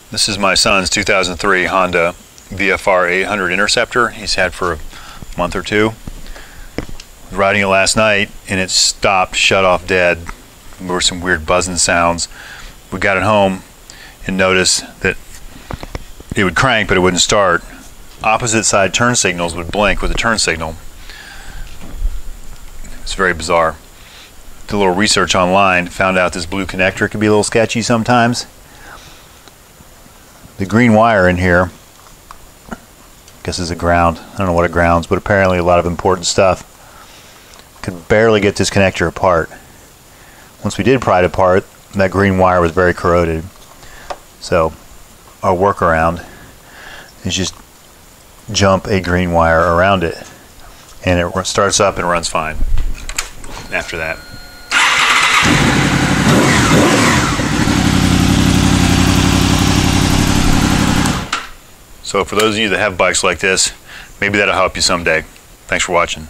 This is my son's 2003 Honda VFR800 Interceptor he's had for a month or two. I was riding it last night and it stopped, shut off dead. There were some weird buzzing sounds. We got it home and noticed that it would crank but it wouldn't start. Opposite side turn signals would blink with a turn signal. It's very bizarre. Did a little research online, found out this blue connector can be a little sketchy sometimes. The green wire in here, I guess is a ground. I don't know what it grounds, but apparently a lot of important stuff. Could barely get this connector apart. Once we did pry it apart, that green wire was very corroded. So our workaround is just jump a green wire around it, and it starts up and runs fine after that. So for those of you that have bikes like this, maybe that'll help you someday. Thanks for watching.